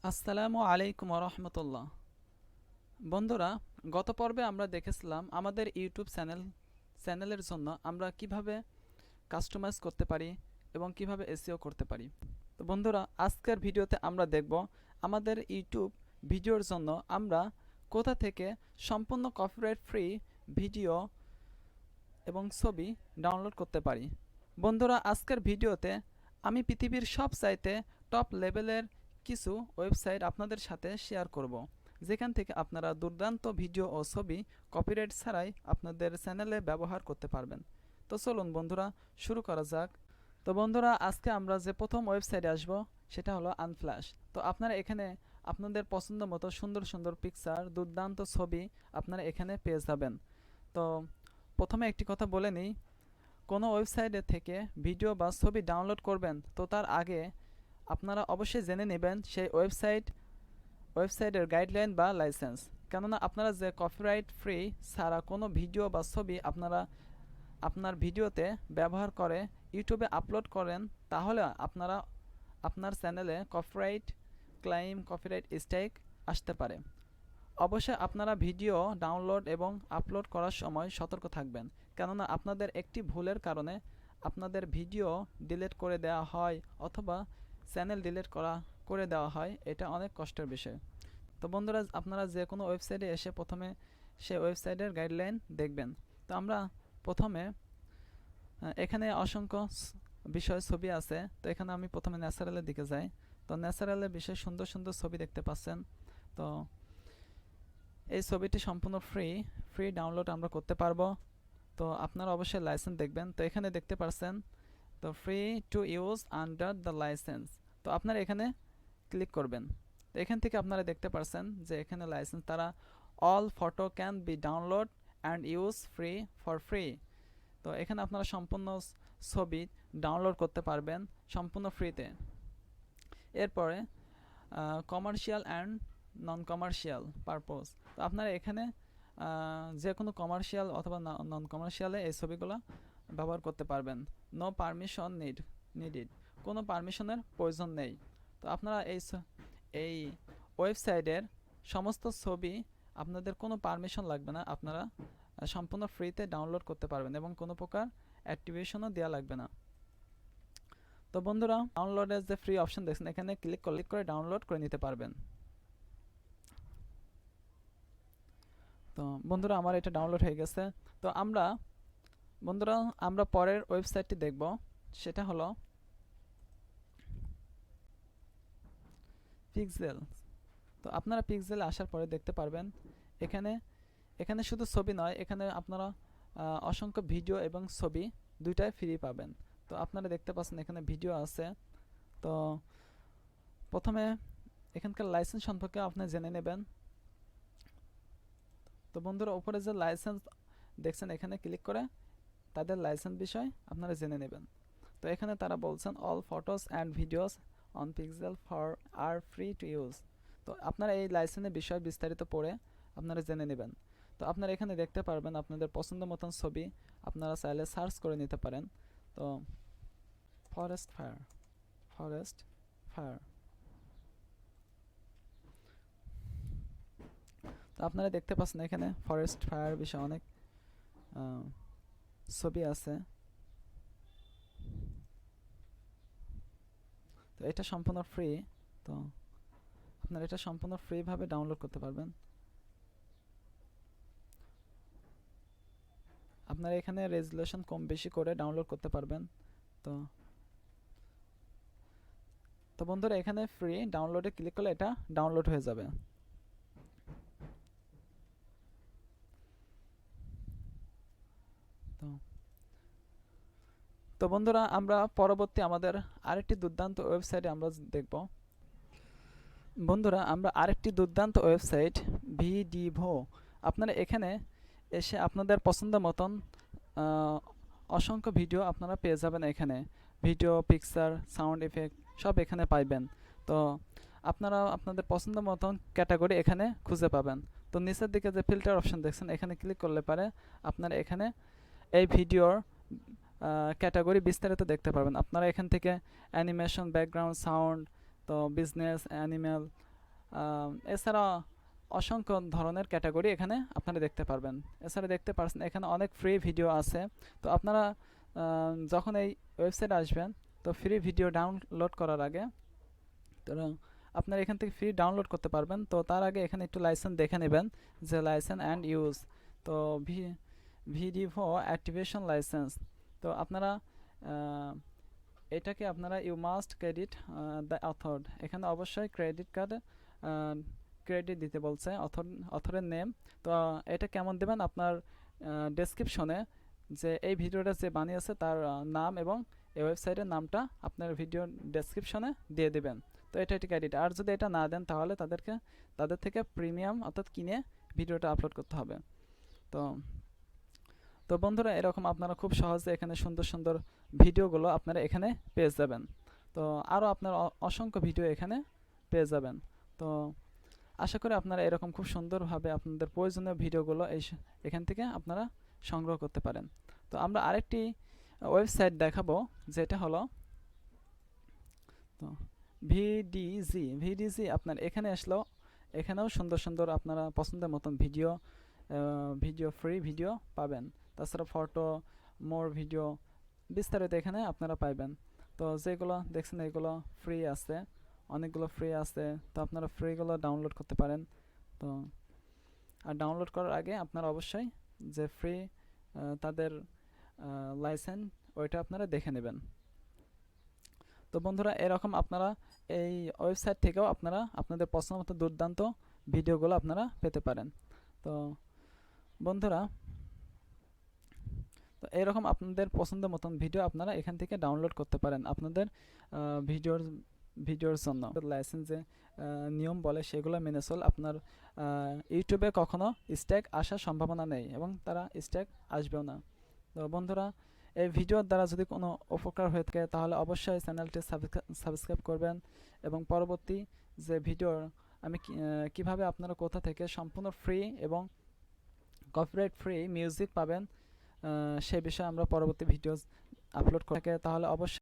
আসসালামু আলাইকুম রহমতুল্লাহ। বন্ধুরা, গত পর্বে আমরা দেখেছিলাম আমাদের ইউটিউব চ্যানেলের জন্য আমরা কিভাবে কাস্টমাইজ করতে পারি এবং কিভাবে এসইও করতে পারি। তো বন্ধুরা, আজকের ভিডিওতে আমরা দেখব আমাদের ইউটিউব ভিডিওর জন্য আমরা কোথা থেকে সম্পূর্ণ কপিরাইট ফ্রি ভিডিও এবং ছবি ডাউনলোড করতে পারি। বন্ধুরা, আজকের ভিডিওতে আমি পৃথিবীর সব চাইতে টপ লেভেলের কিছু ওয়েবসাইট আপনাদের সাথে শেয়ার করব, যেখান থেকে আপনারা দুর্দান্ত ভিডিও ও ছবি কপিরাইট ছাড়াই আপনাদের চ্যানেলে ব্যবহার করতে পারবেন। তো চলুন বন্ধুরা, শুরু করা যাক। তো বন্ধুরা, আজকে আমরা যে প্রথম ওয়েবসাইটে আসব সেটা হলো আনফ্ল্যাশ। তো আপনারা এখানে আপনাদের পছন্দ মতো সুন্দর সুন্দর পিকচার, দুর্দান্ত ছবি আপনারা এখানে পেয়ে যাবেন। তো প্রথমে একটি কথা বলে নিই, কোনো ওয়েবসাইটে থেকে ভিডিও বা ছবি ডাউনলোড করবেন তো তার আগে আপনারা অবশ্যই জেনে নেবেন সেই ওয়েবসাইটের গাইডলাইন বা লাইসেন্স। কেননা আপনারা যে কপিরাইট ফ্রি ছাড়া কোনো ভিডিও বা ছবি আপনার ভিডিওতে ব্যবহার করে ইউটিউবে আপলোড করেন, তাহলে আপনার চ্যানেলে কপিরাইট ক্লেইম, কপিরাইট স্ট্রাইক আসতে পারে। অবশ্যই আপনারা ভিডিও ডাউনলোড এবং আপলোড করার সময় সতর্ক থাকবেন, কেননা আপনাদের একটি ভুলের কারণে আপনাদের ভিডিও ডিলিট করে দেওয়া হয় অথবা চ্যানেল ডিলিট করে দেওয়া হয়। এটা অনেক কষ্টের বিষয়। তো বন্ধুরা, আপনারা যে কোনো ওয়েবসাইটে এসে প্রথমে সেই ওয়েবসাইটের গাইডলাইন দেখবেন। তো আমরা প্রথমে এখানে অসংখ্য বিষয় ছবি আছে। তো এখানে আমি প্রথমে ন্যাচারালের দিকে যাই। তো ন্যাচারালের বিষয়ে সুন্দর সুন্দর ছবি দেখতে পাচ্ছেন। তো এই ছবিটি সম্পূর্ণ ফ্রি ডাউনলোড আমরা করতে পারবো। তো আপনারা অবশ্যই লাইসেন্স দেখবেন। তো এখানে দেখতে পাচ্ছেন, তো free to use under the licence. তো আপনারা এখানে ক্লিক করবেন। তো এখান থেকে আপনারা দেখতে পাচ্ছেন যে এখানে লাইসেন্স, তারা all photo can be download and use for free. তো এখানে আপনারা সম্পূর্ণ ছবি ডাউনলোড করতে পারবেন সম্পূর্ণ ফ্রিতে। এরপরে commercial and non commercial purpose. তো আপনারা এখানে যে কোনো কমার্শিয়াল অথবা নন কমার্শিয়ালে এই ছবিগুলো ব্যবহার করতে পারবেন। নো পারমিশন নিডিড, কোনো পারমিশনের প্রয়োজন নেই। তো আপনারা এই ওয়েবসাইটের সমস্ত ছবি আপনাদের কোনো পারমিশন লাগবে না, আপনারা সম্পূর্ণ ফ্রিতে ডাউনলোড করতে পারবেন এবং কোনো প্রকার অ্যাক্টিভেশনও দেওয়া লাগবে না। তো বন্ধুরা, ডাউনলোডের যে ফ্রি অপশন দেখছেন, এখানে ক্লিক করে ডাউনলোড করে নিতে পারবেন। তো বন্ধুরা, আমার এটা ডাউনলোড হয়ে গেছে। তো বন্ধুরা, আমরা পরের ওয়েবসাইটটি দেখব, সেটা হলো পিক্সেল। তো আপনারা পিক্সেলে আসার পরে দেখতে পারবেন এখানে শুধু ছবি নয়, এখানে আপনারা অসংখ্য ভিডিও এবং ছবি দুইটাই ফ্রি পাবেন। তো আপনারা দেখতে পাচ্ছেন এখানে ভিডিও আছে। তো প্রথমে এখানকার লাইসেন্স সম্পর্কে আপনি জেনে নেবেন। তো বন্ধুরা, উপরে যে লাইসেন্স দেখছেন, এখানে ক্লিক করে তাদের লাইসেন্স বিষয় আপনারা জেনে নেবেন। তো এখানে তারা বলছেন all photos and videos on Pexels are free to use. তো আপনারা এই লাইসেন্সের বিষয় বিস্তারিত পড়ে আপনারা জেনে নেবেন। তো আপনারা এখানে দেখতে পারবেন আপনাদের পছন্দ মতন ছবি আপনারা চাইলে সার্চ করে নিতে পারেন। তো ফরেস্ট ফায়ার। তো আপনারা দেখতে পাচ্ছেন এখানে ফরেস্ট ফায়ার বিষয়ে অনেক ছবি আছে। তো এটা সম্পূর্ণ ফ্রি। তো আপনারা এটা সম্পূর্ণ ফ্রিভাবে ডাউনলোড করতে পারবেন। আপনারা এখানে রেজুলেশন কম বেশি করে ডাউনলোড করতে পারবেন। তো তো বন্ধুরা, এখানে ফ্রি ডাউনলোডে ক্লিক করলে এটা ডাউনলোড হয়ে যাবে। তো তো বন্ধুরা, আমরা পরবর্তী আমাদের আরেকটি দুর্দান্ত ওয়েবসাইটে আমরা দেখব। বন্ধুরা, আমরা আরেকটি দুর্দান্ত ওয়েবসাইট ভিডিভো। আপনারা এখানে এসে আপনাদের পছন্দ মতন অসংখ্য ভিডিও আপনারা পেয়ে যাবেন। এখানে ভিডিও, পিকচার, সাউন্ড এফেক্ট সব এখানে পাইবেন। তো আপনারা আপনাদের পছন্দ মতন ক্যাটাগরি এখানে খুঁজে পাবেন। তো নিচের দিকে যে ফিল্টার অপশন দেখছেন, এখানে ক্লিক করলে পারে আপনারা এখানে এই ভিডিওর ক্যাটাগরি বিস্তারিত দেখতে পারবেন। আপনারা এখান থেকে অ্যানিমেশন, ব্যাকগ্রাউন্ড, সাউন্ড, তো বিজনেস, অ্যানিম্যাল, এছাড়া অসংখ্য ধরনের ক্যাটাগরি এখানে আপনারা দেখতে পারবেন। এছাড়া দেখতে পাচ্ছেন এখানে অনেক ফ্রি ভিডিও আছে। তো আপনারা যখন এই ওয়েবসাইটে আসবেন, তো ফ্রি ভিডিও ডাউনলোড করার আগে তো আপনারা এখান থেকে ফ্রি ডাউনলোড করতে পারবেন। তো তার আগে এখানে একটু লাইসেন্স দেখে নেবেন, যে লাইসেন্স অ্যান্ড ইউজ, তো ভিডিও অ্যাক্টিভেশন লাইসেন্স। তো আপনারা এটাকে আপনারা you must credit the author, এখানে অবশ্যই ক্রেডিট কার্ড ক্রেডিট দিতে বলছে, অথরের নেম। তো এটা কেমন দেবেন, আপনার ডেসক্রিপশনে যে এই ভিডিওটা যে বানিয়েছে তার নাম এবং এই ওয়েবসাইটের নামটা আপনার ভিডিও ডেসক্রিপশনে দিয়ে দেবেন। তো এটা একটি ক্রেডিট। আর যদি এটা না দেন তাহলে তাদের থেকে প্রিমিয়াম অর্থাৎ কিনে ভিডিওটা আপলোড করতে হবে। তো তো বন্ধুরা, এরকম আপনারা খুব সহজে এখানে সুন্দর সুন্দর ভিডিওগুলো আপনারা এখানে পেয়ে যাবেন। তো আরও আপনার অসংখ্য ভিডিও এখানে পেয়ে যাবেন। তো আশা করি আপনারা এরকম খুব সুন্দরভাবে আপনাদের প্রয়োজনীয় ভিডিওগুলো এখান থেকে আপনারা সংগ্রহ করতে পারেন। তো আমরা আরেকটি ওয়েবসাইট দেখাবো, যেটা হলো তো ভিডিজি। আপনার এখানে আসলেও এখানেও সুন্দর সুন্দর আপনারা পছন্দের মতন ফ্রি ভিডিও পাবেন। তাছাড়া ফটো, মোর ভিডিও বিস্তারিত এখানে আপনারা পাইবেন। তো যেগুলো দেখছেন এগুলো ফ্রি আছে, অনেকগুলো ফ্রি আছে। তো আপনারা ফ্রিগুলো ডাউনলোড করতে পারেন। তো আর ডাউনলোড করার আগে আপনারা অবশ্যই যে ফ্রি তাদের লাইসেন্স ওইটা আপনারা দেখে নেবেন। তো বন্ধুরা, এরকম আপনারা এই ওয়েবসাইট থেকেও আপনারা আপনাদের পছন্দ মতো দুর্দান্ত ভিডিওগুলো আপনারা পেতে পারেন। তো বন্ধুরা, তো এরকম আপনাদের পছন্দের মতন ভিডিও আপনারা এখান থেকে ডাউনলোড করতে পারেন আপনাদের ভিডিওর জন্য। লাইসেন্স যে নিয়ম বলে সেগুলো মেনে চল, আপনার ইউটিউবে কখনো স্ট্যাক আসার সম্ভাবনা নেই এবং তারা স্ট্যাক আসবেও না। তো বন্ধুরা, এই ভিডিওর দ্বারা যদি কোনো উপকার হয়ে থাকে তাহলে অবশ্যই চ্যানেলটি সাবস্ক্রাইব করবেন এবং পরবর্তী যে ভিডিও আমি কিভাবে আপনারা কোথা থেকে সম্পূর্ণ ফ্রি এবং কপিরাইট ফ্রি মিউজিক পাবেন সে বিষয়ে আমরা পরবর্তী ভিডিও আপলোড করে থাকে, তাহলে অবশ্যই